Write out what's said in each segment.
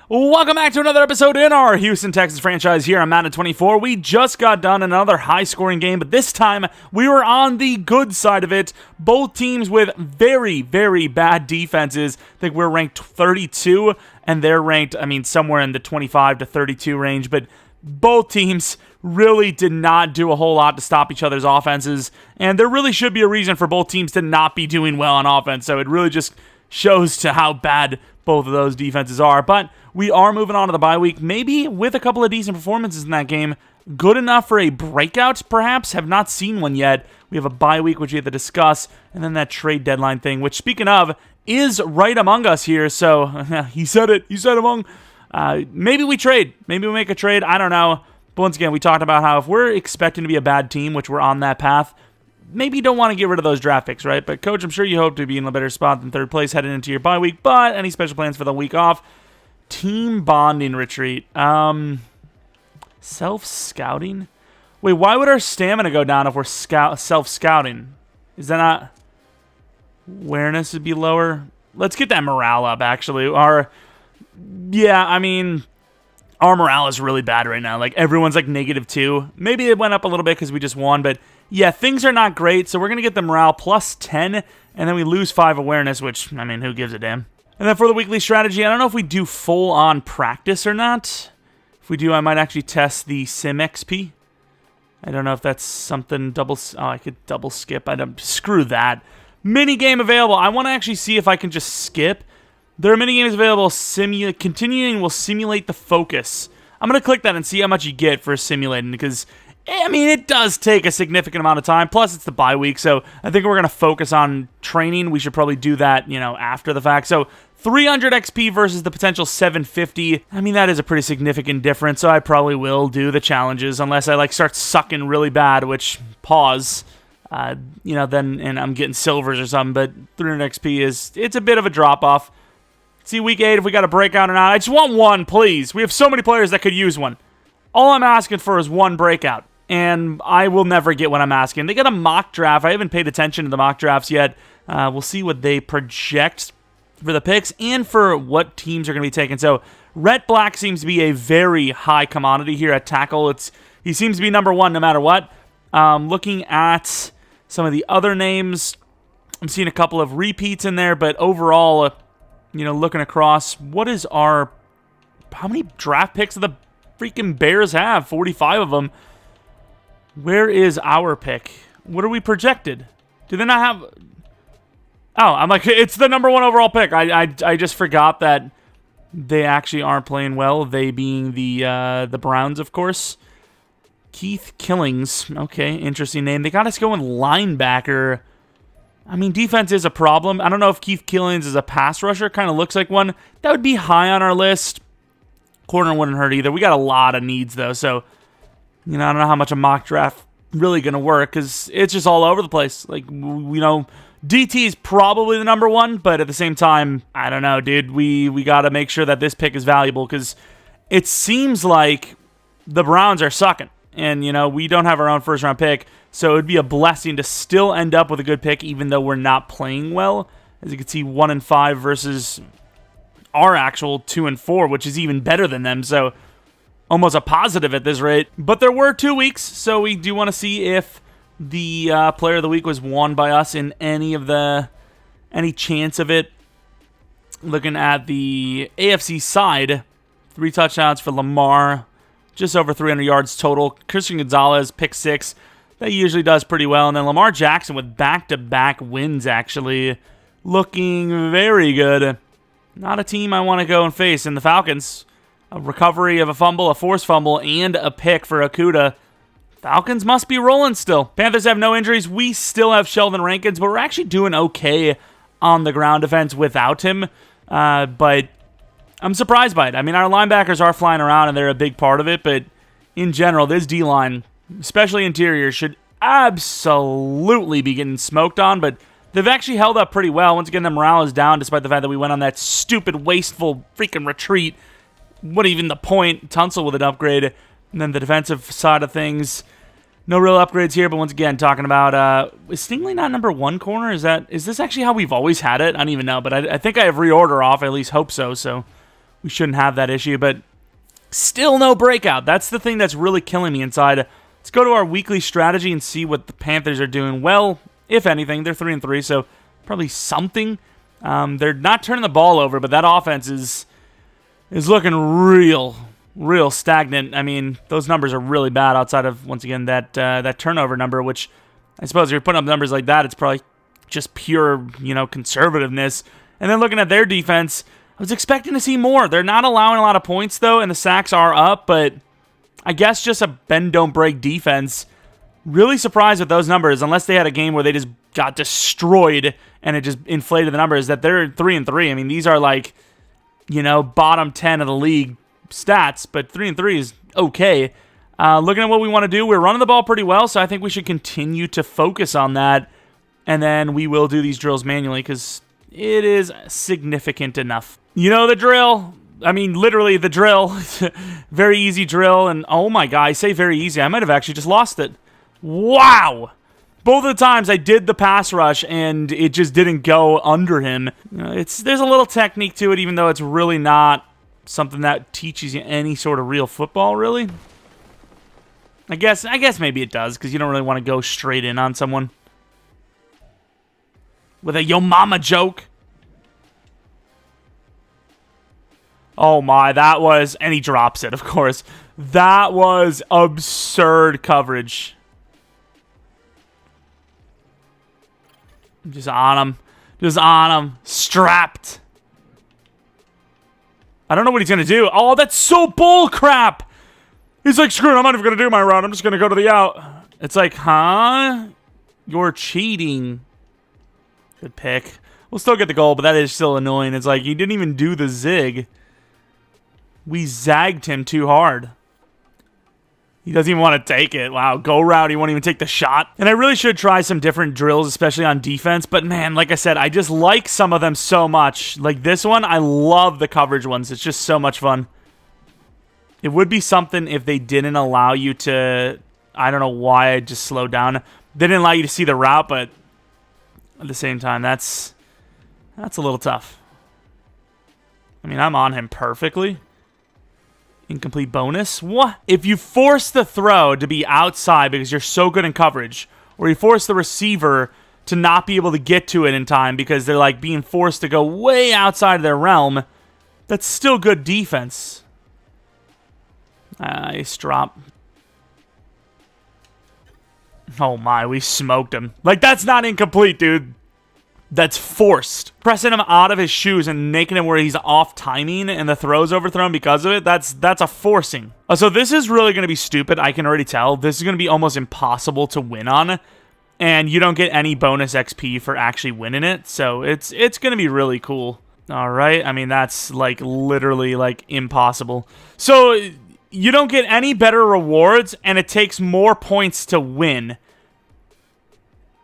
Welcome back to another episode in our Houston Texans franchise here on Madden 24. We just got done another high-scoring game, but this time we were on the good side of it. Both teams with very, very bad defenses. I think we're ranked 32, and they're ranked, somewhere in the 25 to 32 range, but both teams really did not do a whole lot to stop each other's offenses, and there really should be a reason for both teams to not be doing well on offense, so it really just shows to how bad both of those defenses are. But we are moving on to the bye week, maybe with a couple of decent performances in that game. Good enough for a breakout, perhaps. Have not seen one yet. We have a bye week, which we have to discuss, and then that trade deadline thing, which, speaking of, is right among us here. So, he said it. You said among. Maybe we trade. Maybe we make a trade. I don't know. But once again, we talked about how if we're expecting to be a bad team, which we're on that path, maybe you don't want to get rid of those draft picks, right? But, Coach, I'm sure you hope to be in a better spot than third place heading into your bye week. But any special plans for the week off? Team bonding retreat. Self-scouting? Wait, why would our stamina go down if we're self-scouting? Is that not... Awareness would be lower? Let's get that morale up, actually. Our morale is really bad right now. Like, everyone's like -2. Maybe it went up a little bit because we just won, but yeah, things are not great, so we're going to get the morale plus 10, and then we lose 5 awareness, which, who gives a damn? And then for the weekly strategy, I don't know if we do full-on practice or not. If we do, I might actually test the Sim XP. I don't know if that's something I could double skip. Screw that. Mini-game available. I want to actually see if I can just skip. There are mini-games available. Continuing will simulate the focus. I'm going to click that and see how much you get for simulating, because it does take a significant amount of time. Plus, it's the bye week, so I think we're going to focus on training. We should probably do that, after the fact. So, 300 XP versus the potential 750. That is a pretty significant difference, so I probably will do the challenges unless I, start sucking really bad, which, pause. Then I'm getting silvers or something, but 300 XP it's a bit of a drop-off. See week 8 if we got a breakout or not. I just want one, please. We have so many players that could use one. All I'm asking for is one breakout. And I will never get what I'm asking. They got a mock draft. I haven't paid attention to the mock drafts yet. We'll see what they project for the picks and for what teams are going to be taken. So, Rhett Black seems to be a very high commodity here at tackle. He seems to be number 1 no matter what. Looking at some of the other names, I'm seeing a couple of repeats in there, but overall, looking across, how many draft picks do the freaking Bears have? 45 of them. Where is our pick? What are we projected? Do they not have... Oh, I'm like, it's the number 1 overall pick. I just forgot that they actually aren't playing well, they being the Browns, of course. Keith Killings. Okay, interesting name. They got us going linebacker. Defense is a problem. I don't know if Keith Killings is a pass rusher. Kind of looks like one. That would be high on our list. Corner wouldn't hurt either. We got a lot of needs, though, so... I don't know how much a mock draft really going to work because it's just all over the place. DT is probably the number 1, but at the same time, I don't know, dude. We got to make sure that this pick is valuable because it seems like the Browns are sucking. And, we don't have our own first-round pick, so it would be a blessing to still end up with a good pick even though we're not playing well. As you can see, 1-5 versus our actual 2-4, which is even better than them, so... almost a positive at this rate. But there were 2 weeks, so we do want to see if the player of the week was won by us in any chance of it. Looking at the AFC side, 3 touchdowns for Lamar, just over 300 yards total. Christian Gonzalez, pick 6. That usually does pretty well. And then Lamar Jackson with back-to-back wins, actually. Looking very good. Not a team I want to go and face in the Falcons. A recovery of a fumble, a forced fumble, and a pick for Okudah. Falcons must be rolling still. Panthers have no injuries. We still have Sheldon Rankins, but we're actually doing okay on the ground defense without him. But I'm surprised by it. Our linebackers are flying around, and they're a big part of it. But in general, this D-line, especially interior, should absolutely be getting smoked on. But they've actually held up pretty well. Once again, the morale is down, despite the fact that we went on that stupid, wasteful freaking retreat. What even the point? Tunsil with an upgrade. And then the defensive side of things, no real upgrades here. But once again, talking about, is Stingley not number 1 corner? Is this actually how we've always had it? I don't even know. But I think I have reorder off. I at least hope so. So we shouldn't have that issue, but still no breakout. That's the thing that's really killing me inside. Let's go to our weekly strategy and see what the Panthers are doing. Well, if anything, they're 3-3, so probably something. They're not turning the ball over, but that offense is looking real stagnant. I mean, those numbers are really bad outside of, once again, that turnover number, which I suppose if you're putting up numbers like that, it's probably just pure, conservativeness. And then looking at their defense, I was expecting to see more. They're not allowing a lot of points, though, and the sacks are up, but I guess just a bend-don't-break defense. Really surprised with those numbers, unless they had a game where they just got destroyed and it just inflated the numbers, that they're 3-3. I mean, these are like, bottom 10 of the league stats, but 3-3 is okay. Looking at what we want to do, we're running the ball pretty well, so I think we should continue to focus on that, and then we will do these drills manually because it is significant enough. You know the drill. I mean, literally the drill. Very easy drill, and oh my god, I say very easy. I might have actually just lost it. Wow! Both of the times I did the pass rush, and it just didn't go under him. There's a little technique to it, even though it's really not something that teaches you any sort of real football, really. I guess maybe it does, because you don't really want to go straight in on someone with a yo mama joke. Oh my, that was... And he drops it, of course. That was absurd coverage. Just on him. Just on him. Strapped. I don't know what he's going to do. Oh, that's so bull crap. He's like, screw it, I'm not even going to do my route. I'm just going to go to the out. It's like, huh? You're cheating. Good pick. We'll still get the goal, but that is still annoying. It's like, he didn't even do the zig. We zagged him too hard. He doesn't even want to take it. Wow, go route. He won't even take the shot. And I really should try some different drills, especially on defense. But man, like I said, I just like some of them so much. Like this one, I love the coverage ones. It's just so much fun. It would be something if they didn't allow you to... I don't know why I just slowed down. They didn't allow you to see the route, but at the same time, that's a little tough. I mean, I'm on him perfectly. Incomplete bonus. What? If you force the throw to be outside because you're so good in coverage, or you force the receiver to not be able to get to it in time because they're like being forced to go way outside of their realm, that's still good defense. Nice drop. Oh my, we smoked him. Like, that's not incomplete, dude. That's forced. Pressing him out of his shoes and making him where he's off timing and the throw's overthrown because of it, that's a forcing. So this is really going to be stupid, I can already tell. This is going to be almost impossible to win on, and you don't get any bonus XP for actually winning it, so it's going to be really cool. All right, I mean, that's like literally like impossible. So you don't get any better rewards, and it takes more points to win.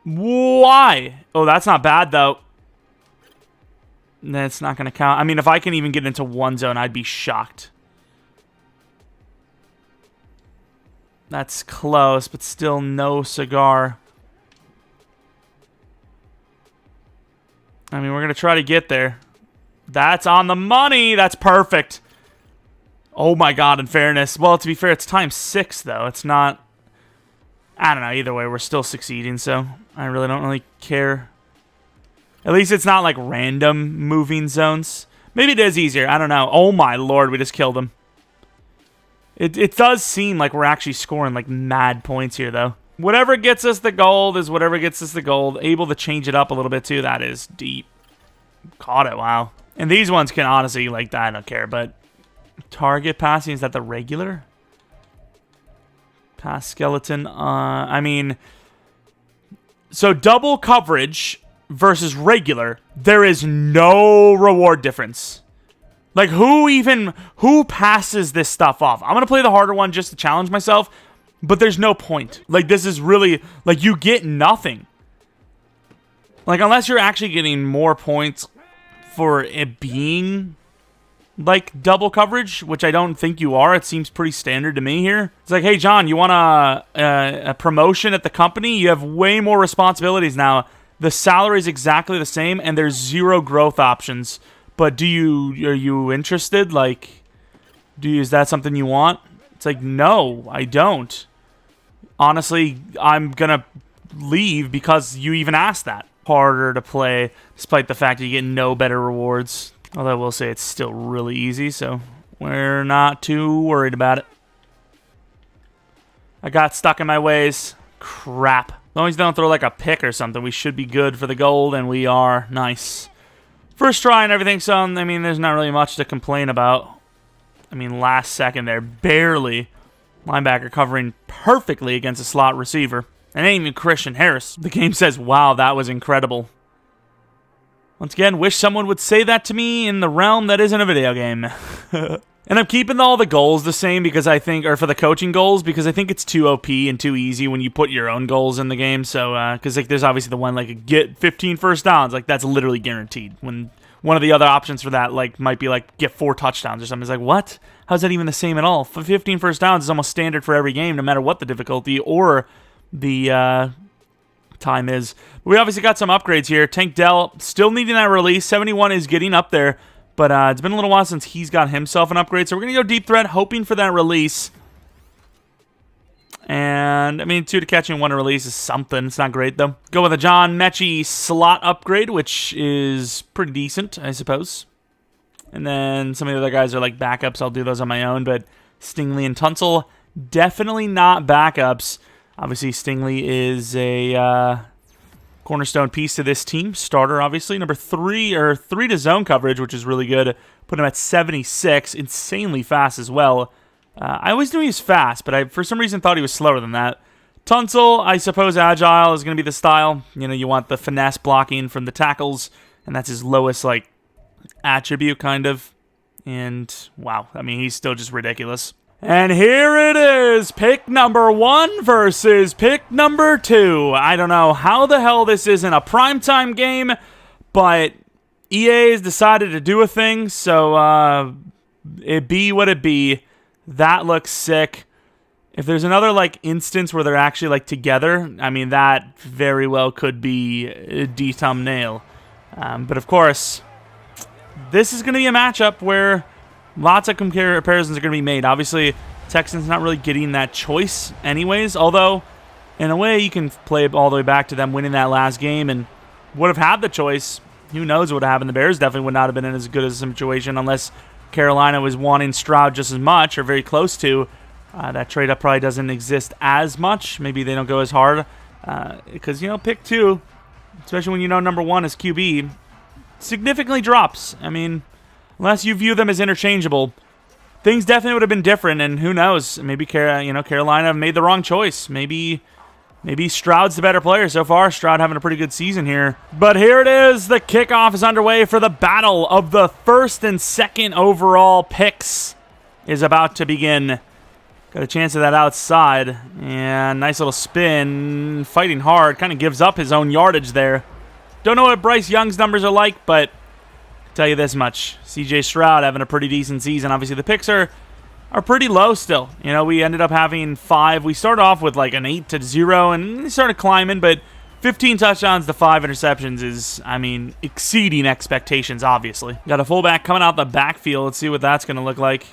Why? Oh, that's not bad, though. That's not going to count. I mean, if I can even get into one zone, I'd be shocked. That's close, but still no cigar. I mean, we're going to try to get there. That's on the money. That's perfect. Oh, my God, in fairness. Well, to be fair, it's times 6, though. It's not... I don't know. Either way, we're still succeeding, so I really don't really care. At least it's not like random moving zones. Maybe it is easier. I don't know. Oh, my Lord. We just killed him. It does seem like we're actually scoring like mad points here, though. Whatever gets us the gold is whatever gets us the gold. Able to change it up a little bit, too. That is deep. Caught it. Wow. And these ones can honestly, like, I don't care. But target passing, is that the regular? Pass skeleton. I mean, so double coverage versus regular, there is no reward difference. Like, who passes this stuff off? I'm going to play the harder one just to challenge myself, but there's no point. Like, this is really, like, you get nothing. Like, unless you're actually getting more points for it being... like double coverage, which I don't think you are. It seems pretty standard to me here. It's like, hey, John, you want a promotion at the company? You have way more responsibilities now. The salary is exactly the same, and there's 0 growth options. But are you interested? Like, is that something you want? It's like, no, I don't. Honestly, I'm going to leave because you even asked that. Harder to play, despite the fact that you get no better rewards. Although I will say it's still really easy, so we're not too worried about it. I got stuck in my ways. Crap. As long as they don't throw like a pick or something, we should be good for the gold, and we are. Nice. First try and everything, so, I mean, there's not really much to complain about. I mean, last second there, barely. Linebacker covering perfectly against a slot receiver. And ain't even Christian Harris. The game says, wow, that was incredible. Once again, wish someone would say that to me in the realm that isn't a video game. And I'm keeping all the goals the same because I think, or for the coaching goals, because I think it's too OP and too easy when you put your own goals in the game. So, because like, there's obviously the one, like, get 15 first downs. Like, that's literally guaranteed. When one of the other options for that, like, might be, like, get 4 touchdowns or something. It's like, what? How's that even the same at all? 15 first downs is almost standard for every game, no matter what the difficulty or the time is. We obviously got some upgrades here. Tank Dell still needing that release. 71 is getting up there, but it's been a little while since he's got himself an upgrade, so we're going to go deep threat, hoping for that release. And, I mean, 2 to catch and 1 to release is something. It's not great, though. Go with a John Mechie slot upgrade, which is pretty decent, I suppose. And then some of the other guys are like backups. I'll do those on my own, but Stingley and Tunsil, definitely not backups. Obviously, Stingley is a cornerstone piece to this team. Starter, obviously. Number 3, or 3 to zone coverage, which is really good. Put him at 76. Insanely fast as well. I always knew he was fast, but I, for some reason, thought he was slower than that. Tunsil, I suppose agile is going to be the style. You know, you want the finesse blocking from the tackles, and that's his lowest, like, attribute, kind of. And, wow, I mean, he's still just ridiculous. And here it is, pick number 1 versus pick number 2. I don't know how the hell this isn't a primetime game, but EA has decided to do a thing, so it be what it be. That looks sick. If there's another, like, instance where they're actually, like, together, I mean, that very well could be a thumbnail. But, of course, this is going to be a matchup where lots of comparisons are going to be made. Obviously, Texans not really getting that choice anyways, although, in a way, you can play it all the way back to them winning that last game and would have had the choice. Who knows what would have happened. The Bears definitely would not have been in as good a situation unless Carolina was wanting Stroud just as much or very close to. That trade-up probably doesn't exist as much. Maybe they don't go as hard because, you know, pick 2, especially when you know number 1 is QB, significantly drops. I mean, unless you view them as interchangeable, things definitely would have been different, and who knows? Maybe Carolina made the wrong choice. Maybe Stroud's the better player so far. Stroud having a pretty good season here. But here it is. The kickoff is underway for the battle of the 1st and 2nd overall picks is about to begin. Got a chance of that outside, and nice little spin. Fighting hard, kind of gives up his own yardage there. Don't know what Bryce Young's numbers are like, but I'll tell you this much. CJ Stroud having a pretty decent season. Obviously, the picks are pretty low still. You know, we ended up having 5. We started off with like an 8-0, and started climbing, but 15 touchdowns to 5 interceptions is, I mean, exceeding expectations, obviously. Got a fullback coming out the backfield. Let's see what that's going to look like.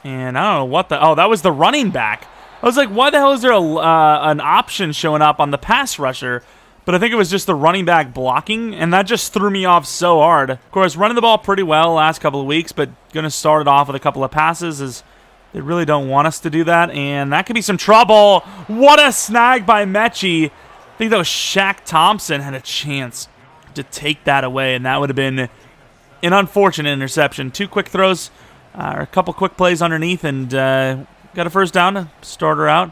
And I don't know what the... Oh, that was the running back. I was like, why the hell is there an option showing up on the pass rusher? But I think it was just the running back blocking, and that just threw me off so hard. Of course, running the ball pretty well the last couple of weeks, but going to start it off with a couple of passes as they really don't want us to do that, and that could be some trouble. What a snag by Mechie. I think that was Shaq Thompson had a chance to take that away, and that would have been an unfortunate interception. 2 quick throws, or a couple quick plays underneath, and got a first down to start her out.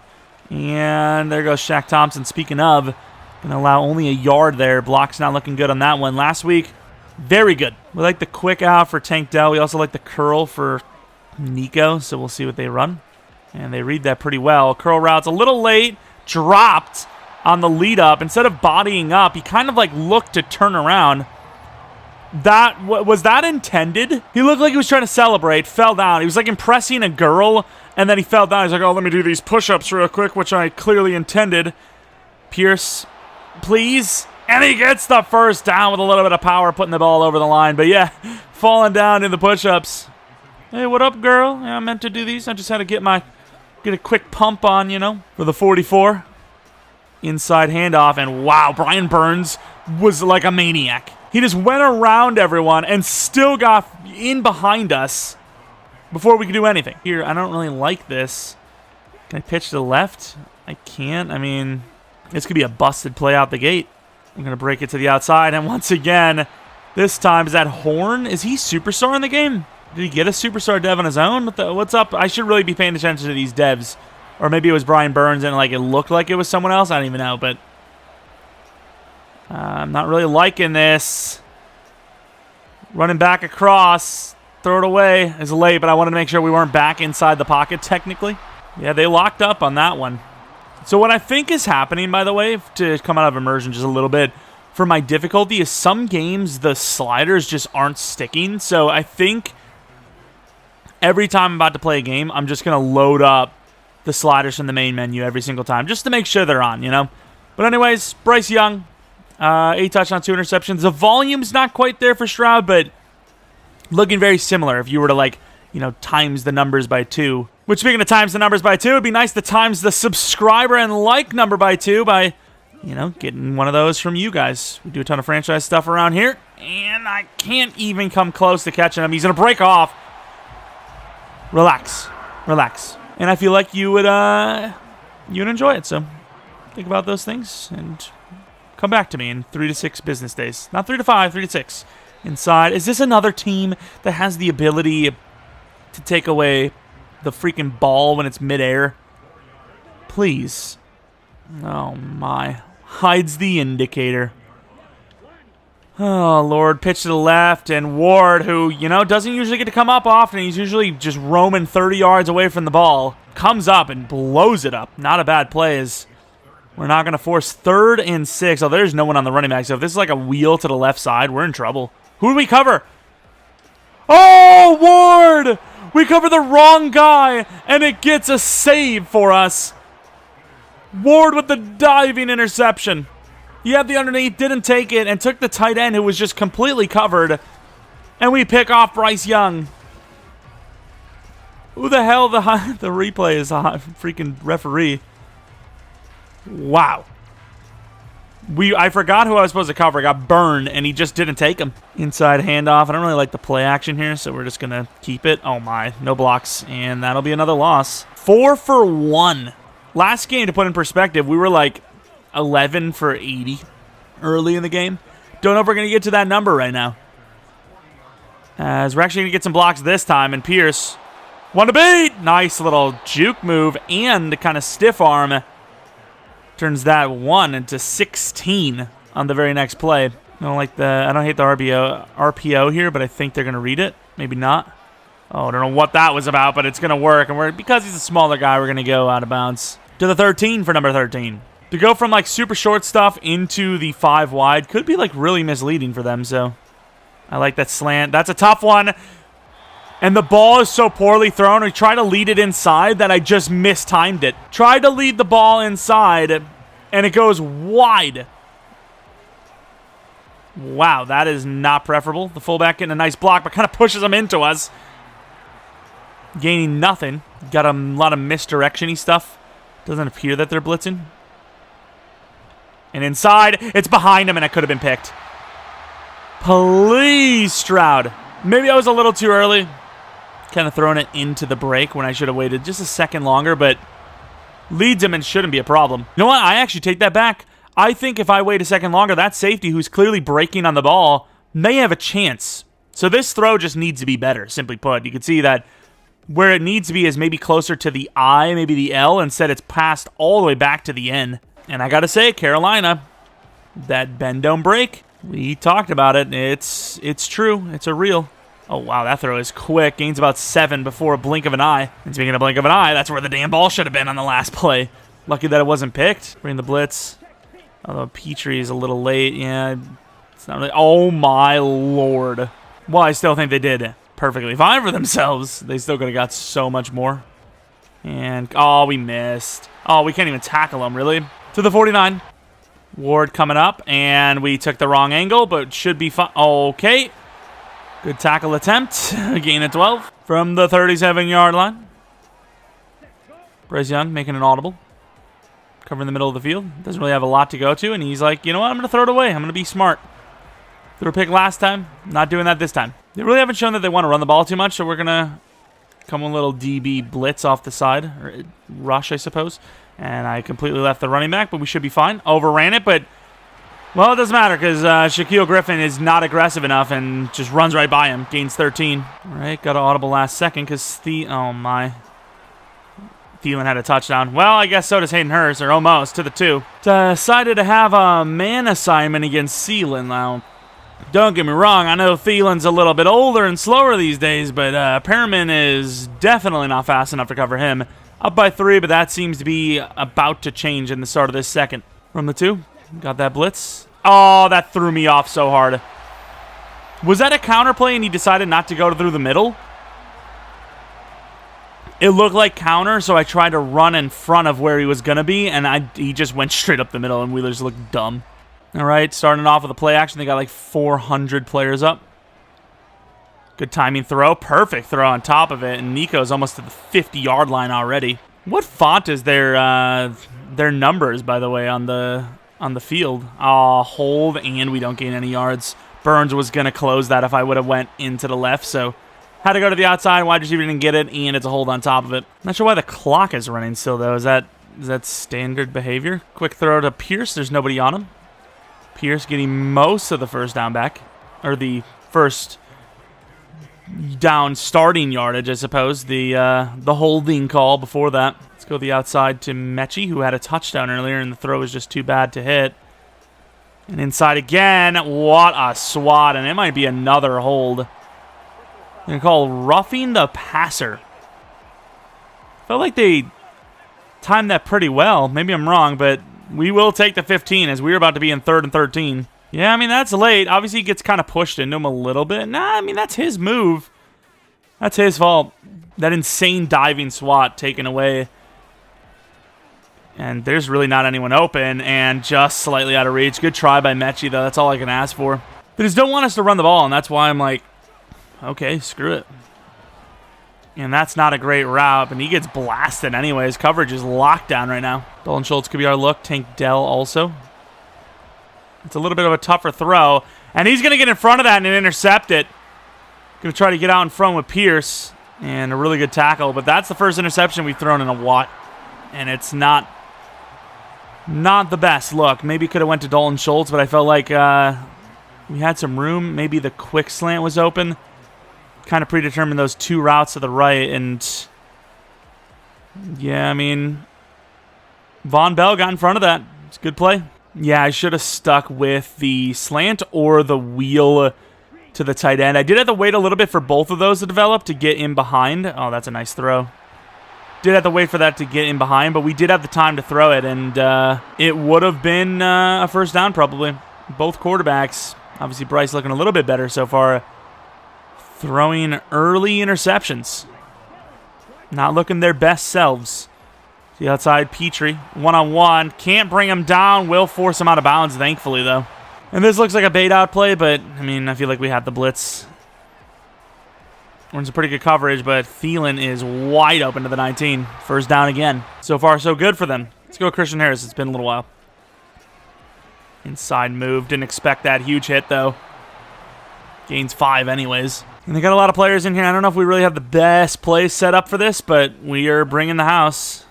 And there goes Shaq Thompson. Speaking of, going to allow only a yard there. Block's not looking good on that one. Last week, very good. We like the quick out for Tank Dell. We also like the curl for Nico, so we'll see what they run. And they read that pretty well. Curl route's a little late. Dropped on the lead up. Instead of bodying up, he kind of like looked to turn around. Was that intended? He looked like he was trying to celebrate, fell down. He was like impressing a girl, and then he fell down. He's like, oh, let me do these push-ups real quick, which I clearly intended. Pierce, please. And he gets the first down with a little bit of power, putting the ball over the line. But yeah, falling down in the push-ups. Hey, what up, girl? Yeah, I meant to do these. I just had to get a quick pump on, for the 44. Inside handoff, and wow, Brian Burns was like a maniac. He just went around everyone and still got in behind us before we could do anything. Here, I don't really like this. Can I pitch to the left? I can't. I mean, this could be a busted play out the gate. I'm going to break it to the outside, and once again, this time, is that Horn? Is he superstar in the game? Did he get a superstar dev on his own? What's up? I should really be paying attention to these devs. Or maybe it was Brian Burns and it looked like it was someone else. I don't even know, but I'm not really liking this. Running back across. Throw it away. It's late, but I wanted to make sure we weren't back inside the pocket technically. Yeah, they locked up on that one. So what I think is happening, by the way, to come out of immersion just a little bit, for my difficulty is some games the sliders just aren't sticking. So I think every time I'm about to play a game, I'm just going to load up the sliders from the main menu every single time, just to make sure they're on, But anyways, Bryce Young, 8 touchdowns, 2 interceptions. The volume's not quite there for Stroud, but looking very similar if you were to, times the numbers by 2. Which, speaking of times the numbers by 2, it'd be nice to times the subscriber and like number by 2 by, getting one of those from you guys. We do a ton of franchise stuff around here, and I can't even come close to catching him. He's going to break off. Relax. And I feel like you would enjoy it. So think about those things and come back to me in 3 to 6 business days. Not 3 to 5, 3 to 6. Inside. Is this another team that has the ability to take away the freaking ball when it's midair? Please. Oh my. Hides the indicator. Oh, Lord. Pitch to the left, and Ward, who, doesn't usually get to come up often. He's usually just roaming 30 yards away from the ball. Comes up and blows it up. Not a bad play, as we're not going to force 3rd and 6. Oh, there's no one on the running back, so if this is like a wheel to the left side, we're in trouble. Who do we cover? Oh, Ward! We cover the wrong guy, and it gets a save for us. Ward with the diving interception. He had the underneath, didn't take it, and took the tight end who was just completely covered. And we pick off Bryce Young. Who the hell the replay is a freaking referee. Wow. I forgot who I was supposed to cover. I got burned, and he just didn't take him. Inside handoff. I don't really like the play action here, so we're just going to keep it. Oh, my. No blocks, and that'll be another loss. 4 for 1. Last game, to put in perspective, we were 11 for 80 early in the game. Don't know if we're going to get to that number right now. As we're actually going to get some blocks this time, and Pierce, one to beat! Nice little juke move and kind of stiff arm. Turns that 1 into 16 on the very next play. I don't hate the RPO here, but I think they're going to read it. Maybe not. Oh, I don't know what that was about, but it's going to work. And because he's a smaller guy, we're going to go out of bounds to the 13 for number 13. To go from super short stuff into the 5 wide could be really misleading for them. So I like that slant. That's a tough one. And the ball is so poorly thrown. We tried to lead it inside that I just mistimed it. Tried to lead the ball inside, and it goes wide. Wow, that is not preferable. The fullback getting a nice block, but kind of pushes him into us. Gaining nothing. Got a lot of misdirection-y stuff. Doesn't appear that they're blitzing. And inside, it's behind him, and it could have been picked. Please, Stroud. Maybe I was a little too early. Kind of throwing it into the break when I should have waited just a second longer, but leads him and shouldn't be a problem. You know what? I actually take that back. I think if I wait a second longer, that safety who's clearly breaking on the ball may have a chance. So this throw just needs to be better, simply put. You can see that where it needs to be is maybe closer to the I, maybe the L. Instead, it's passed all the way back to the N. And I got to say, Carolina, that bend don't break. We talked about it. It's true. It's a real. Oh, wow, that throw is quick. Gains about 7 before a blink of an eye. And speaking of blink of an eye, that's where the damn ball should have been on the last play. Lucky that it wasn't picked. Bring the blitz. Although Petrie is a little late. Yeah, it's not really. Oh, my Lord. Well, I still think they did perfectly fine for themselves. They still could have got so much more. And, oh, we missed. Oh, we can't even tackle them, really. To the 49. Ward coming up, and we took the wrong angle, but should be fine. Okay. Good tackle attempt. Gain of 12 from the 37-yard line. Bryce Young making an audible. Covering the middle of the field. Doesn't really have a lot to go to, and he's like, you know what? I'm going to throw it away. I'm going to be smart. Threw a pick last time. Not doing that this time. They really haven't shown that they want to run the ball too much, so we're going to come with a little DB blitz off the side. Or rush, I suppose. And I completely left the running back, but we should be fine. Overran it, but, well, it doesn't matter because Shaquille Griffin is not aggressive enough and just runs right by him. Gains 13. All right, got an audible last second because oh, my. Thielen had a touchdown. Well, I guess so does Hayden Hurst, or almost, to the 2. Decided to have a man assignment against Thielen now. Don't get me wrong, I know Thielen's a little bit older and slower these days, but Perriman is definitely not fast enough to cover him. Up by 3, but that seems to be about to change in the start of this second. From the 2, got that blitz. Oh, that threw me off so hard. Was that a counter play and he decided not to go through the middle? It looked like counter, so I tried to run in front of where he was going to be, and he just went straight up the middle, and Wheelers looked dumb. All right, starting off with a play action. They got like 400 players up. Good timing throw. Perfect throw on top of it, and Nico's almost to the 50-yard line already. What font is their numbers, by the way, on the field? Hold, and we don't gain any yards. Burns was going to close that if I would have went into the left, so had to go to the outside. Wide receiver didn't get it, and it's a hold on top of it. Not sure why the clock is running still, though. Is that standard behavior? Quick throw to Pierce. There's nobody on him. Pierce getting most of the first down back, or the first down starting yardage, I suppose. The holding call before that. Let's go the outside to Mechie, who had a touchdown earlier, and the throw was just too bad to hit. And inside again. What a swat, and it might be another hold. They're called roughing the passer. Felt like they timed that pretty well. Maybe I'm wrong, but we will take the 15 as we're about to be in 3rd and 13. Yeah, I mean, that's late. Obviously, he gets kind of pushed into him a little bit. Nah, I mean, that's his move. That's his fault. That insane diving swat taken away. And there's really not anyone open and just slightly out of reach. Good try by Mechie, though. That's all I can ask for. They just don't want us to run the ball, and that's why I'm like, okay, screw it. And that's not a great route, and he gets blasted anyways. Coverage is locked down right now. Dalton Schultz could be our look. Tank Dell also. It's a little bit of a tougher throw, and he's going to get in front of that and intercept it. Going to try to get out in front with Pierce, and a really good tackle, but that's the first interception we've thrown in a while, and it's not the best look. Maybe could have went to Dalton Schultz, but I felt like we had some room. Maybe the quick slant was open. Kind of predetermined those 2 routes to the right, and yeah, I mean, Von Bell got in front of that. It's a good play. Yeah, I should have stuck with the slant or the wheel to the tight end. I did have to wait a little bit for both of those to develop to get in behind. Oh, that's a nice throw. Did have to wait for that to get in behind, but we did have the time to throw it, and it would have been a first down probably. Both quarterbacks, obviously Bryce looking a little bit better so far, throwing early interceptions. Not looking their best selves. The outside, Petrie, one-on-one. Can't bring him down. Will force him out of bounds, thankfully, though. And this looks like a bait-out play, but, I mean, I feel like we had the blitz. We're in some pretty good coverage, but Thielen is wide open to the 19. First down again. So far, so good for them. Let's go Christian Harris. It's been a little while. Inside move. Didn't expect that huge hit, though. Gains 5 anyways. And they got a lot of players in here. I don't know if we really have the best play set up for this, but we are bringing the house.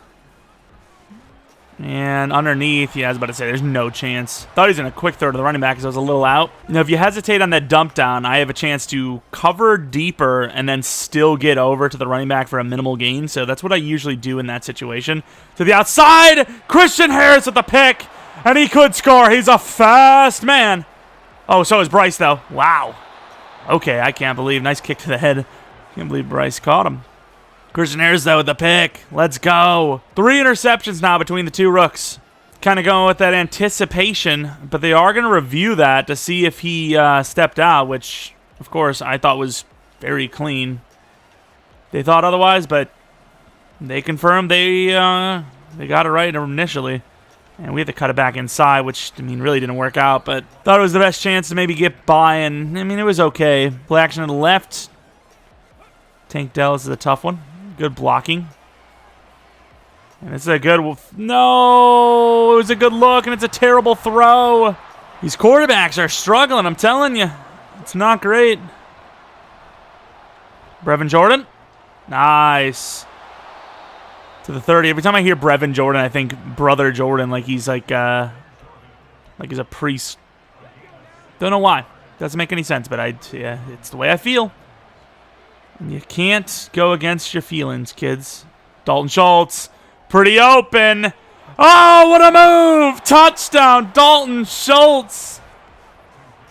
And underneath, yeah, I was about to say, there's no chance. Thought he was going to quick throw to the running back because I was a little out. Now, if you hesitate on that dump down, I have a chance to cover deeper and then still get over to the running back for a minimal gain. So that's what I usually do in that situation. To the outside, Christian Harris with the pick, and he could score. He's a fast man. Oh, so is Bryce, though. Wow. Okay, I can't believe. Nice kick to the head. Can't believe Bryce caught him. Christian Harris, though, with the pick. Let's go. 3 interceptions now between the 2 rooks. Kind of going with that anticipation, but they are going to review that to see if he stepped out, which, of course, I thought was very clean. They thought otherwise, but they confirmed they got it right initially. And we had to cut it back inside, which, I mean, really didn't work out, but thought it was the best chance to maybe get by, and, I mean, it was okay. Play action to the left. Tank Dallas is a tough one. Good blocking. And it's a good... No! It was a good look, and it's a terrible throw. These quarterbacks are struggling, I'm telling you. It's not great. Brevin Jordan. Nice. To the 30. Every time I hear Brevin Jordan, I think Brother Jordan, like he's like he's a priest. Don't know why. Doesn't make any sense, but yeah, it's the way I feel. And you can't go against your feelings, kids. Dalton Schultz, pretty open. Oh, what a move! Touchdown, Dalton Schultz.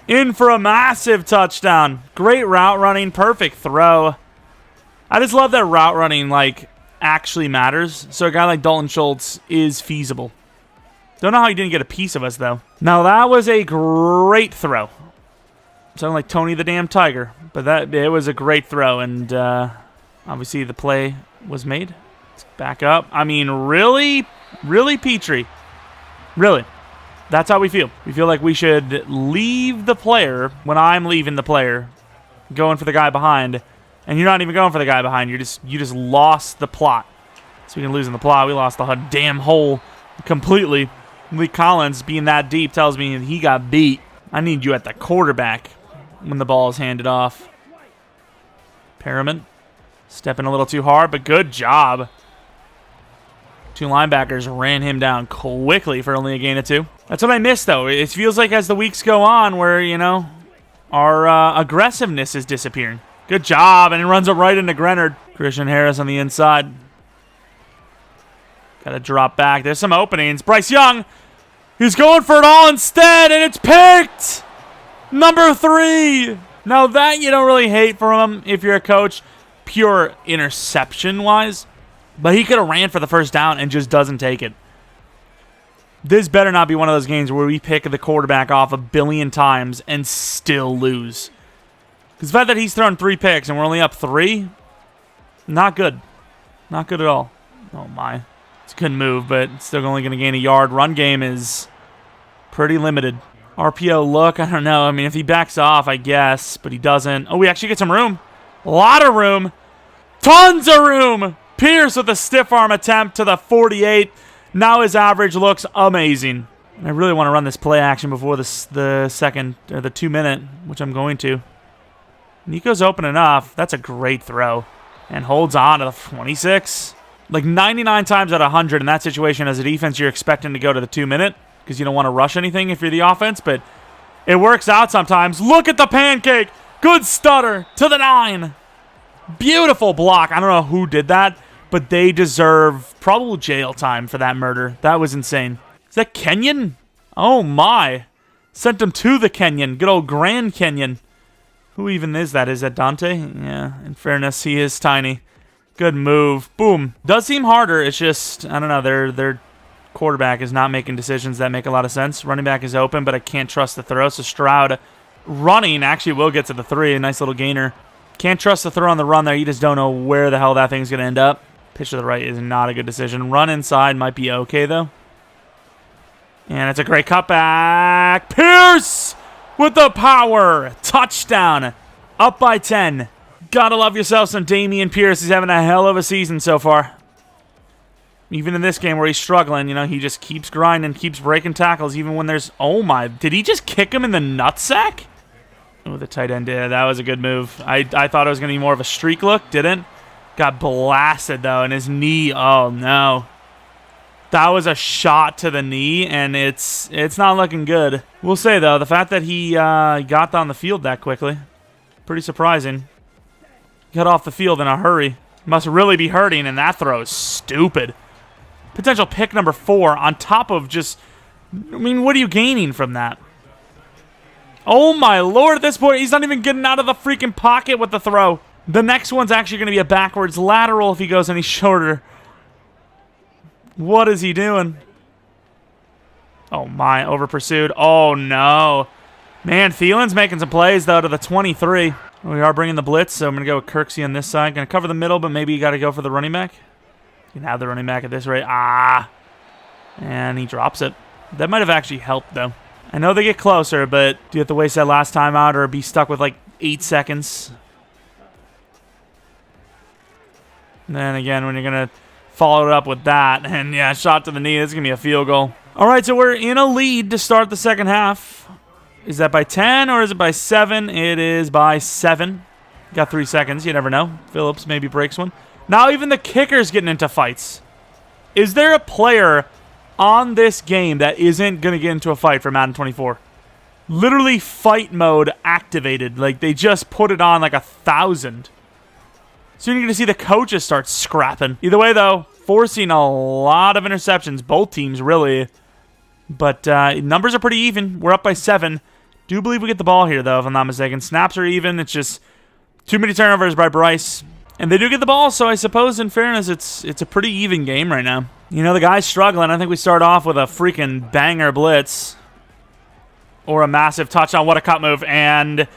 In for a massive touchdown. Great route running, perfect throw. I just love that route running, like, actually matters. So a guy like Dalton Schultz is feasible. Don't know how he didn't get a piece of us, though. Now, that was a great throw. Sounded like Tony the Damn Tiger. But it was a great throw, and obviously the play was made. Let's back up. I mean, really, Petrie. Really. That's how we feel. We feel like we should leave the player when I'm leaving the player, going for the guy behind, and you're not even going for the guy behind. You just lost the plot. Speaking of losing the plot, we lost the damn hole completely. Lee Collins, being that deep, tells me he got beat. I need you at the quarterback when the ball is handed off. Perriman stepping a little too hard, but good job. Two linebackers ran him down quickly for only a gain of 2. That's what I miss, though. It feels like as the weeks go on where, you know, our aggressiveness is disappearing. Good job, and it runs it right into Grenard. Christian Harris on the inside. Got to drop back. There's some openings. Bryce Young, he's going for it all instead, and it's picked! Number 3! Now that you don't really hate from him if you're a coach, pure interception-wise. But he could have ran for the first down and just doesn't take it. This better not be one of those games where we pick the quarterback off a billion times and still lose. Because the fact that he's thrown 3 picks and we're only up 3, not good. Not good at all. Oh, my. It's a good move, but it's still only going to gain a yard. Run game is pretty limited. RPO look, I don't know. I mean, if he backs off, I guess, but he doesn't. Oh, we actually get some room. A lot of room. Tons of room. Pierce with a stiff arm attempt to the 48. Now his average looks amazing. I really want to run this play action before the second, or the 2-minute, which I'm going to. Nico's open enough. That's a great throw. And holds on to the 26. Like 99 times out of 100 in that situation as a defense, you're expecting to go to the 2-minute because you don't want to rush anything if you're the offense, but it works out sometimes. Look at the pancake. Good stutter to the 9. Beautiful block. I don't know who did that, but they deserve probable jail time for that murder. That was insane. Is that Kenyon? Oh, my. Sent him to the Kenyon. Good old Grand Kenyon. Who even is that? Is that Dante? Yeah, in fairness, he is tiny. Good move. Boom. Does seem harder. It's just, I don't know, their quarterback is not making decisions that make a lot of sense. Running back is open, but I can't trust the throw. So Stroud running actually will get to the 3. A nice little gainer. Can't trust the throw on the run there. You just don't know where the hell that thing's going to end up. Pitch to the right is not a good decision. Run inside might be okay, though. And it's a great cutback. Pierce with the power. Touchdown. Up by 10. Gotta love yourself some Dameon Pierce. He's having a hell of a season so far. Even in this game where he's struggling, you know, he just keeps grinding, keeps breaking tackles, even when there's... Oh, my. Did he just kick him in the nutsack? Oh, the tight end did. That was a good move. I thought it was going to be more of a streak look. Didn't. Got blasted, though, and his knee. Oh, no. That was a shot to the knee, and it's not looking good. We'll say, though, the fact that he got on the field that quickly, pretty surprising. Got off the field in a hurry. Must really be hurting, and that throw is stupid. Potential pick number 4 on top of just... I mean, what are you gaining from that? Oh, my Lord, at this point, he's not even getting out of the freaking pocket with the throw. The next one's actually going to be a backwards lateral if he goes any shorter. What is he doing? Oh, my, over pursued. Oh, no. Man, Thielen's making some plays, though, to the 23. We are bringing the blitz, so I'm going to go with Kirksey on this side. Going to cover the middle, but maybe you got to go for the running back. You can have the running back at this rate. Ah. And he drops it. That might have actually helped, though. I know they get closer, but do you have to waste that last timeout or be stuck with like 8 seconds? And then again, when you're going to follow it up with that, and yeah, shot to the knee, it's going to be a field goal. All right, so we're in a lead to start the second half. Is that by 10 or is it by 7? It is by 7. Got 3 seconds. You never know. Phillips maybe breaks one. Now even the kicker's getting into fights. Is there a player on this game that isn't going to get into a fight for Madden 24? Literally fight mode activated. Like, they just put it on like 1,000. Soon you're going to see the coaches start scrapping. Either way, though, forcing a lot of interceptions. Both teams, really. But numbers are pretty even. We're up by 7. Do believe we get the ball here, though, if I'm not mistaken. Snaps are even. It's just too many turnovers by Bryce. And they do get the ball, so I suppose, in fairness, it's a pretty even game right now. You know, the guy's struggling. I think we start off with a freaking banger blitz. Or a massive touchdown. What a cut move. And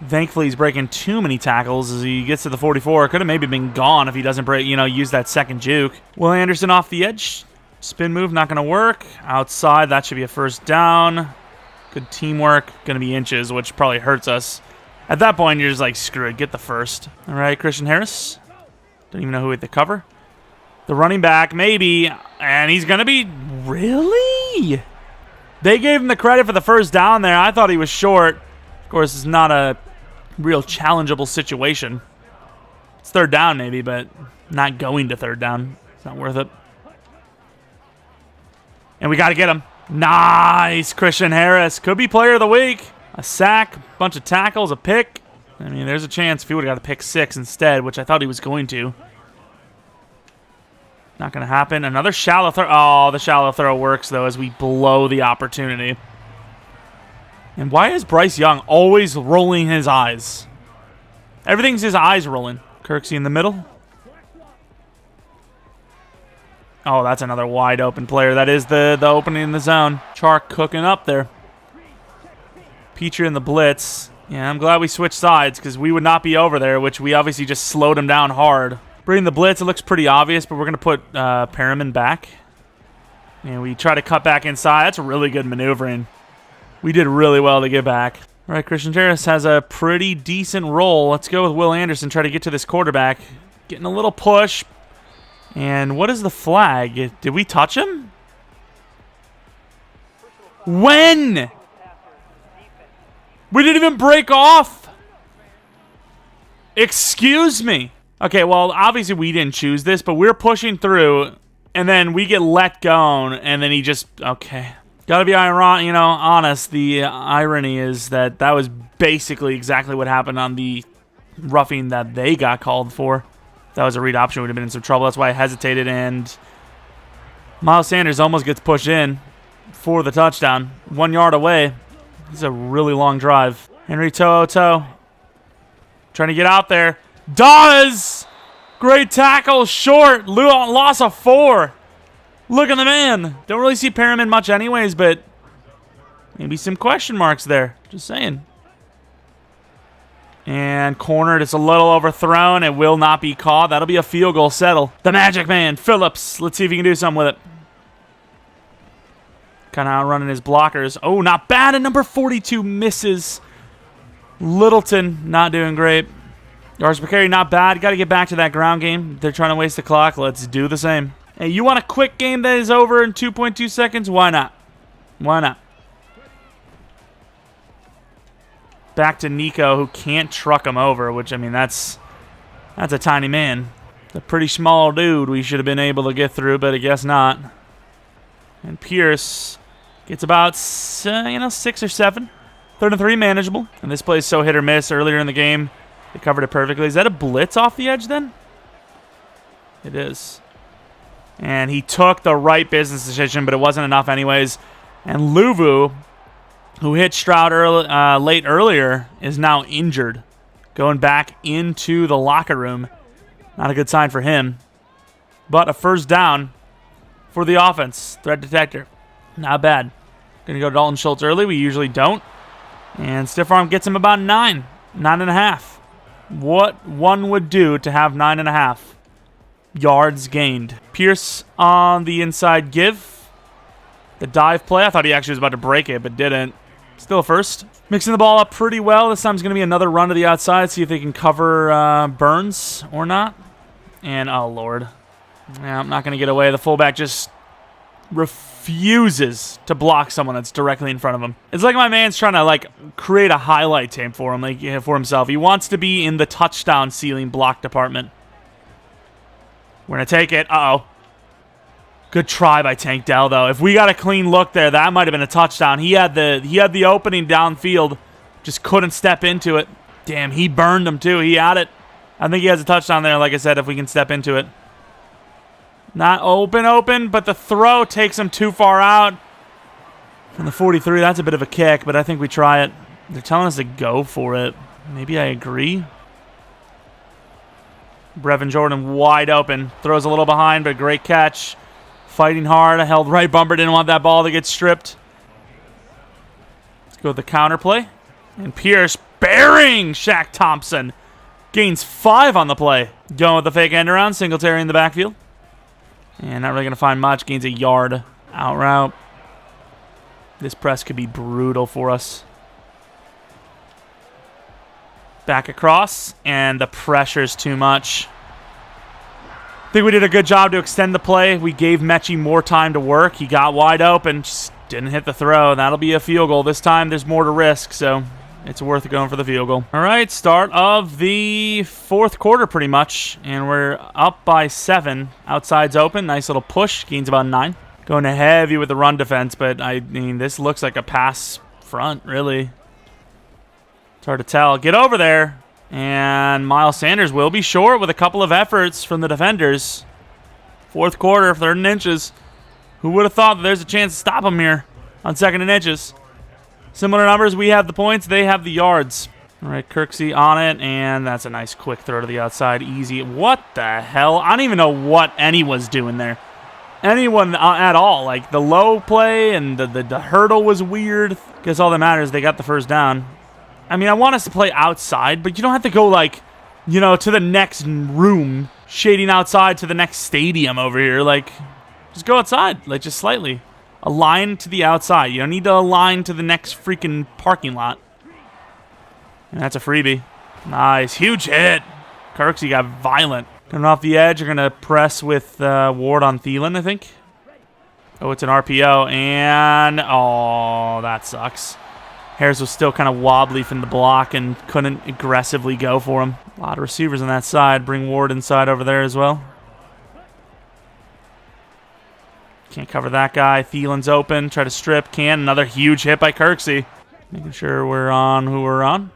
thankfully, he's breaking too many tackles as he gets to the 44. Could have maybe been gone if he doesn't break, use that second juke. Will Anderson off the edge. Spin move, not going to work. Outside, that should be a first down. Good teamwork. Going to be inches, which probably hurts us. At that point, you're just like, screw it, get the first. All right, Christian Harris. Don't even know who hit the cover. The running back, maybe. And he's going to be... Really? They gave him the credit for the first down there. I thought he was short. Of course, it's not a real challengeable situation. It's third down, maybe, but not going to third down. It's not worth it. And we got to get him. Nice, Christian Harris. Could be player of the week. A sack, bunch of tackles, a pick. I mean, there's a chance if he would have got a pick 6 instead, which I thought he was going to. Not going to happen. Another shallow throw. Oh, the shallow throw works, though, as we blow the opportunity. And why is Bryce Young always rolling his eyes? Everything's his eyes rolling. Kirksey in the middle. Oh, that's another wide open player. That is the opening in the zone. Chark cooking up there. Petrie in the blitz. Yeah, I'm glad we switched sides because we would not be over there, which we obviously just slowed him down hard. Bringing the blitz, it looks pretty obvious, but we're going to put Perriman back. And we try to cut back inside. That's really good maneuvering. We did really well to get back. All right, Christian Harris has a pretty decent roll. Let's go with Will Anderson, try to get to this quarterback. Getting a little push. And what is the flag? Did we touch him? When? We didn't even break off. Excuse me. Okay, well, obviously we didn't choose this, but we're pushing through, and then we get let go, and then he just... Okay. Gotta be honest. The irony is that was basically exactly what happened on the roughing that they got called for. If that was a read option, we would have been in some trouble. That's why I hesitated, and Miles Sanders almost gets pushed in for the touchdown. 1 yard away. This is a really long drive. Henry To'o trying to get out there. Does! Great tackle, short. Loss of 4. Look at the man. Don't really see Perriman much anyways, but maybe some question marks there. Just saying. And cornered. It's a little overthrown. It will not be caught. That'll be a field goal settle. The magic man, Phillips. Let's see if he can do something with it. Kind of outrunning his blockers. Oh, not bad. And number 42 misses. Littleton not doing great. Yards per carry, not bad. Got to get back to that ground game. They're trying to waste the clock. Let's do the same. Hey, you want a quick game that is over in 2.2 seconds? Why not? Why not? Back to Nico, who can't truck him over, which, I mean, that's a tiny man. It's a pretty small dude we should have been able to get through, but I guess not. And Pierce gets about, 6 or 7. 3rd and 3, manageable. And this play is so hit or miss earlier in the game. They covered it perfectly. Is that a blitz off the edge then? It is. And he took the right business decision, but it wasn't enough anyways. And Luvu, who hit Stroud late earlier, is now injured. Going back into the locker room. Not a good sign for him. But a first down for the offense. Threat detector. Not bad. Going to go Dalton Schultz early. We usually don't. And stiff arm gets him about 9. 9.5. What one would do to have 9.5 yards gained. Pierce on the inside give. The dive play, I thought he actually was about to break it, but didn't. Still a first. Mixing the ball up pretty well. This time it's going to be another run to the outside. See if they can cover Burns or not. And, oh, Lord. Yeah, I'm not going to get away. The fullback just refuses to block someone that's directly in front of him. It's like my man's trying to, like, create a highlight tape for him, like, for himself. He wants to be in the touchdown ceiling block department. We're going to take it. Uh-oh. Good try by Tank Dell, though. If we got a clean look there, that might have been a touchdown. He had the opening downfield, just couldn't step into it. Damn, he burned him, too. He had it. I think he has a touchdown there, like I said, if we can step into it. Not open, but the throw takes him too far out. From the 43, that's a bit of a kick, but I think we try it. They're telling us to go for it. Maybe I agree. Brevin Jordan wide open. Throws a little behind, but great catch. Fighting hard. Held right bumper. Didn't want that ball to get stripped. Let's go with the counter play. And Pierce bearing Shaq Thompson. Gains 5 on the play. Going with the fake end around. Singletary in the backfield. And not really going to find much. Gains a yard out route. This press could be brutal for us. Back across. And the pressure's too much. I think we did a good job to extend the play. We gave Mechie more time to work. He got wide open. Just didn't hit the throw. That'll be a field goal. This time there's more to risk, so it's worth going for the field goal. All right, start of the fourth quarter pretty much, and we're up by 7. Outside's open. Nice little push. Gains about 9. Going heavy with the run defense, but I mean, this looks like a pass front, really. It's hard to tell. Get over there. And Miles Sanders will be short with a couple of efforts from the defenders. Fourth quarter, 3rd and inches. Who would have thought that there's a chance to stop him here on 2nd and inches? Similar numbers. We have the points. They have the yards. All right, Kirksey on it, and that's a nice quick throw to the outside. Easy. What the hell? I don't even know what anyone was doing there. Anyone at all. Like, the low play and the hurdle was weird. Guess all that matters, they got the first down. I mean, I want us to play outside, but you don't have to go, like, you know, to the next room, shading outside to the next stadium over here. Like, just go outside, like, just slightly. Align to the outside. You don't need to align to the next freaking parking lot. And that's a freebie. Nice. Huge hit. Kirksey got violent. Coming off the edge, you're going to press with Ward on Thielen, I think. Oh, it's an RPO, and, oh, that sucks. Harris was still kind of wobbly from the block and couldn't aggressively go for him. A lot of receivers on that side. Bring Ward inside over there as well. Can't cover that guy. Thielen's open. Try to strip. Can. Another huge hit by Kirksey. Making sure we're on who we're on.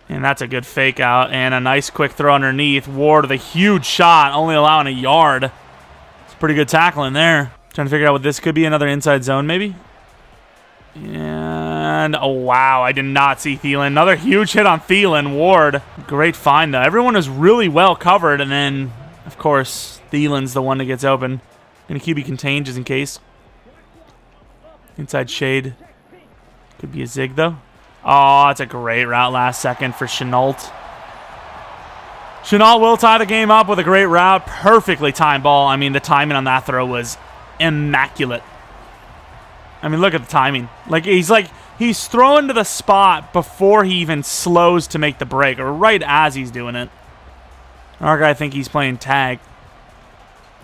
And that's a good fake out. And a nice quick throw underneath. Ward with a huge shot, only allowing a yard. It's pretty good tackling there. Trying to figure out what this could be. Another inside zone maybe. And, oh, wow, I did not see Thielen. Another huge hit on Thielen. Ward, great find, though. Everyone was really well covered, and then, of course, Thielen's the one that gets open. Going to QB contain just in case. Inside shade. Could be a zig, though. Oh, it's a great route last second for Chenault. Chenault will tie the game up with a great route. Perfectly timed ball. I mean, the timing on that throw was immaculate. I mean, look at the timing. He's throwing to the spot before he even slows to make the break, or right as he's doing it. Our guy think he's playing tag.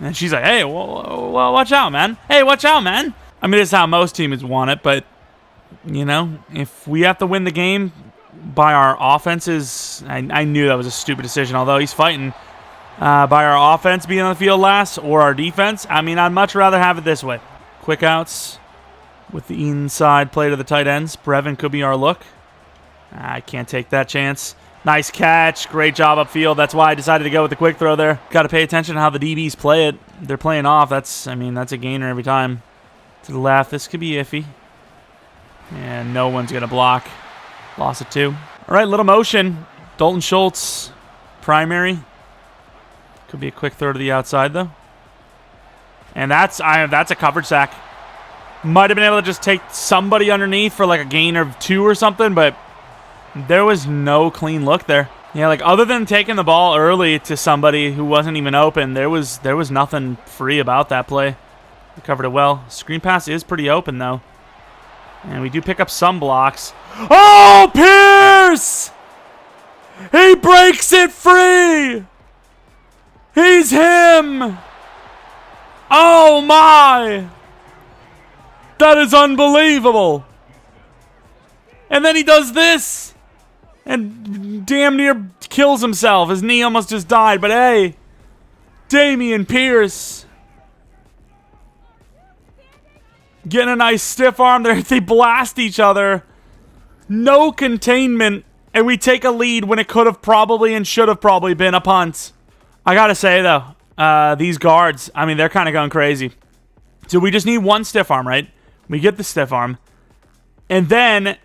And she's like, hey, well, watch out, man. Hey, watch out, man. I mean, this is how most teams want it, but, you know, if we have to win the game by our offenses, I knew that was a stupid decision, although he's fighting by our offense being on the field last or our defense. I mean, I'd much rather have it this way. Quick outs. With the inside play to the tight ends. Brevin could be our look. I can't take that chance. Nice catch. Great job upfield. That's why I decided to go with the quick throw there. Got to pay attention to how the DBs play it. They're playing off. That's a gainer every time. To the left. This could be iffy. And no one's going to block. Loss of 2. All right, little motion. Dalton Schultz, primary. Could be a quick throw to the outside, though. And that's a coverage sack. Might have been able to just take somebody underneath for like a gain of 2 or something, but there was no clean look there. Yeah, like other than taking the ball early to somebody who wasn't even open, there was nothing free about that play. We covered it well. Screen pass is pretty open, though. And we do pick up some blocks. Oh, Pierce! He breaks it free! He's him! Oh, my! That is unbelievable! And then he does this! And damn near kills himself. His knee almost just died, but hey! Dameon Pierce! Getting a nice stiff arm there. They blast each other. No containment. And we take a lead when it could have probably and should have probably been a punt. I gotta say, though, these guards, I mean, they're kind of going crazy. So we just need one stiff arm, right? We get the stiff arm. And then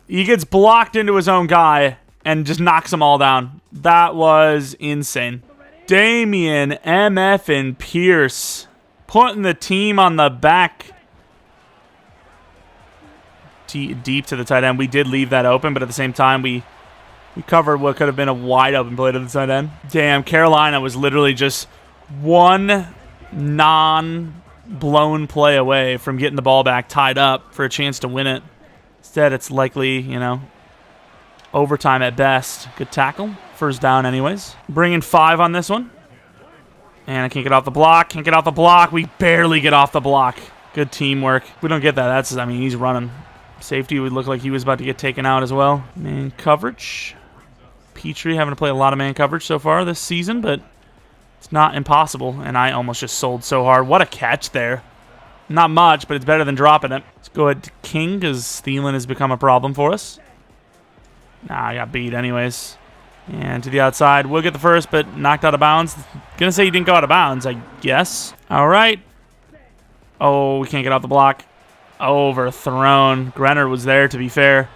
he gets blocked into his own guy and just knocks them all down. That was insane. Dameon, MF, and Pierce putting the team on the back. Deep to the tight end. We did leave that open, but at the same time, we covered what could have been a wide open play to the tight end. Damn, Carolina was literally just one non-blown play away from getting the ball back tied up for a chance to win it. Instead, it's likely, you know, overtime at best. Good tackle. First down anyways. Bringing 5 on this one. And I can't get off the block. Can't get off the block. We barely get off the block. Good teamwork. We don't get that. That's, I mean, he's running. Safety would look like he was about to get taken out as well. Man coverage. Petrie having to play a lot of man coverage so far this season, but it's not impossible. And I almost just sold so hard. What a catch there. Not much, but it's better than dropping it. Let's go ahead to King, because Thielen has become a problem for us. Nah, I got beat anyways. And to the outside. We'll get the first, but knocked out of bounds. Gonna say he didn't go out of bounds, I guess. All right. Oh, we can't get off the block. Overthrown. Grenner was there, to be fair.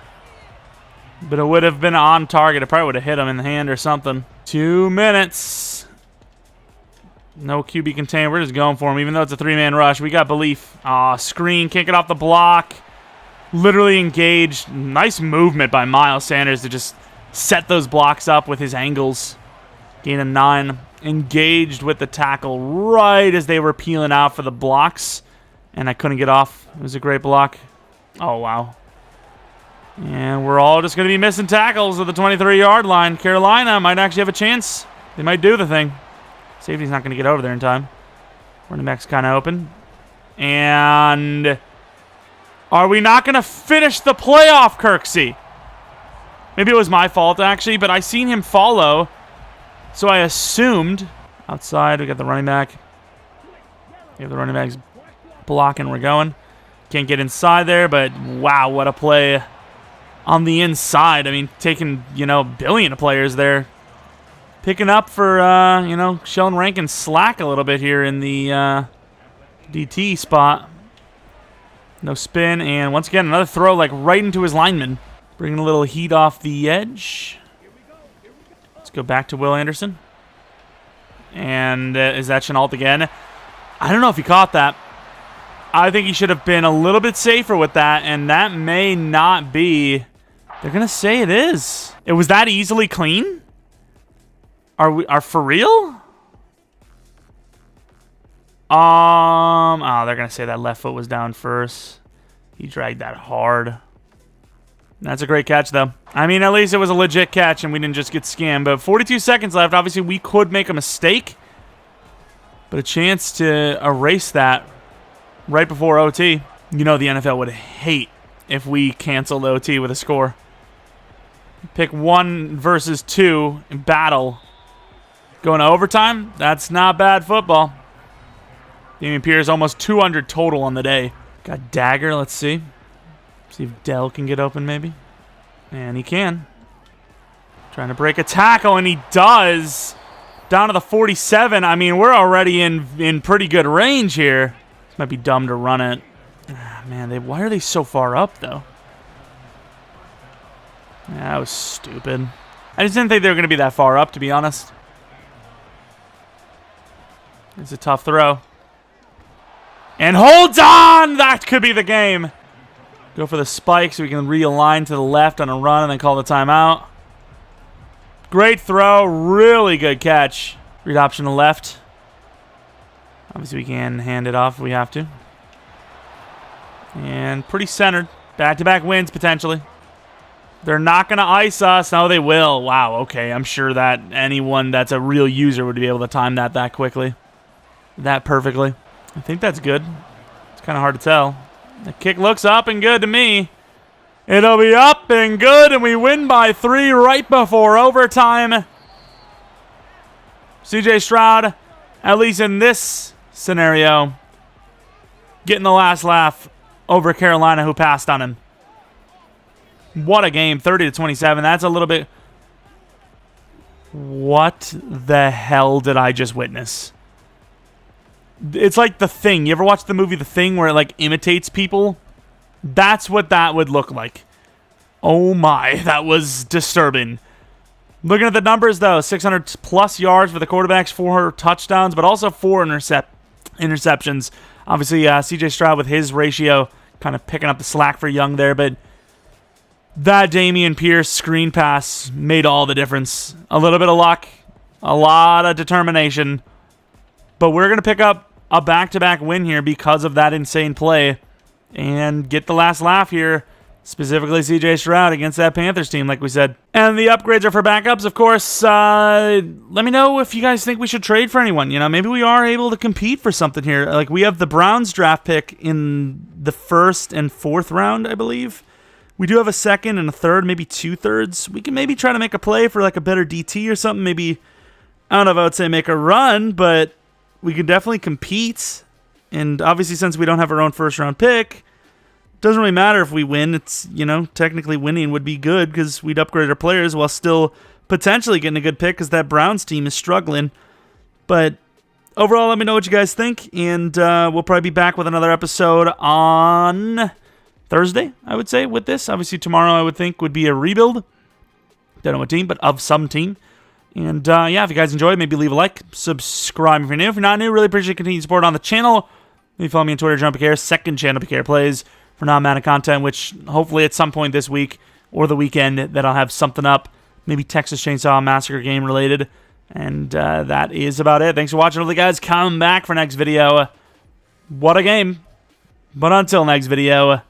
But it would have been on target. It probably would have hit him in the hand or something. 2 minutes. No QB contained. We're just going for him, even though it's a 3-man rush. We got belief. Screen. Can't get off the block. Literally engaged. Nice movement by Miles Sanders to just set those blocks up with his angles. Gain of 9. Engaged with the tackle right as they were peeling out for the blocks. And I couldn't get off. It was a great block. Oh, wow. And we're all just going to be missing tackles at the 23-yard line. Carolina might actually have a chance. They might do the thing. Safety's not going to get over there in time. Running back's kind of open. And are we not going to finish the playoff, Kirksey? Maybe it was my fault, actually, but I seen him follow. So I assumed. Outside, we got the running back. We have the running back's blocking, we're going. Can't get inside there, but wow, what a play on the inside. I mean, taking, you know, billion of players there. Picking up for, you know, Sheldon Rankin slack a little bit here in the DT spot. No spin, and once again, another throw like right into his lineman. Bringing a little heat off the edge. Let's go back to Will Anderson. And is that Chenault again? I don't know if he caught that. I think he should have been a little bit safer with that, and that may not be. They're going to say it is. It was that easily clean? Are for real? Oh, they're going to say that left foot was down first. He dragged that hard. That's a great catch, though. I mean, at least it was a legit catch, and we didn't just get scammed. But 42 seconds left. Obviously, we could make a mistake. But a chance to erase that right before OT. You know the NFL would hate if we canceled OT with a score. Pick 1 versus 2 in battle. Going to overtime? That's not bad football. Dameon Pierce almost 200 total on the day. Got dagger, let's see. See if Dell can get open maybe. And he can. Trying to break a tackle, and he does. Down to the 47. I mean, we're already in pretty good range here. This might be dumb to run it. Man, why are they so far up, though? Yeah, that was stupid. I just didn't think they were going to be that far up, to be honest. It's a tough throw. And holds on! That could be the game. Go for the spike so we can realign to the left on a run and then call the timeout. Great throw. Really good catch. Read option to left. Obviously, we can hand it off if we have to. And pretty centered. Back-to-back wins, potentially. They're not going to ice us. No, they will. Wow, okay. I'm sure that anyone that's a real user would be able to time that quickly. That perfectly. I think that's good. It's kind of hard to tell. The kick looks up and good to me. It'll be up and good, and we win by 3 right before overtime. CJ Stroud, at least in this scenario, getting the last laugh over Carolina, who passed on him. What a game, 30-27. That's a little bit... What the hell did I just witness? It's like The Thing. You ever watch the movie The Thing where it like imitates people? That's what that would look like. Oh my, that was disturbing. Looking at the numbers though, 600+ yards for the quarterbacks, 4 touchdowns, but also 4 interceptions. Obviously, CJ Stroud with his ratio kind of picking up the slack for Young there, but that Dameon Pierce screen pass made all the difference. A little bit of luck, a lot of determination, but we're going to pick up a back-to-back win here because of that insane play and get the last laugh here, specifically CJ Stroud against that Panthers team, like we said. And the upgrades are for backups, of course. Let me know if you guys think we should trade for anyone. You know, maybe we are able to compete for something here. Like, we have the Browns draft pick in the 1st and 4th round, I believe. We do have a 2nd and a 3rd, maybe 2/3. We can maybe try to make a play for like a better DT or something. Maybe, I don't know if I would say make a run, but we can definitely compete. And obviously, since we don't have our own 1st-round pick, it doesn't really matter if we win. It's, you know, technically winning would be good because we'd upgrade our players while still potentially getting a good pick because that Browns team is struggling. But overall, let me know what you guys think, and we'll probably be back with another episode on Thursday, I would say, with this. Obviously, tomorrow, I would think, would be a rebuild. Don't know what team, but of some team. And, yeah, if you guys enjoyed, maybe leave a like, subscribe if you're new. If you're not new, really appreciate continued support on the channel. Maybe follow me on Twitter, Jeromepkr, 2nd channel, PKR Plays, for non-Madden content, which hopefully at some point this week or the weekend that I'll have something up, maybe Texas Chainsaw Massacre game related. And that is about it. Thanks for watching. Hopefully, guys, come back for next video. What a game. But until next video,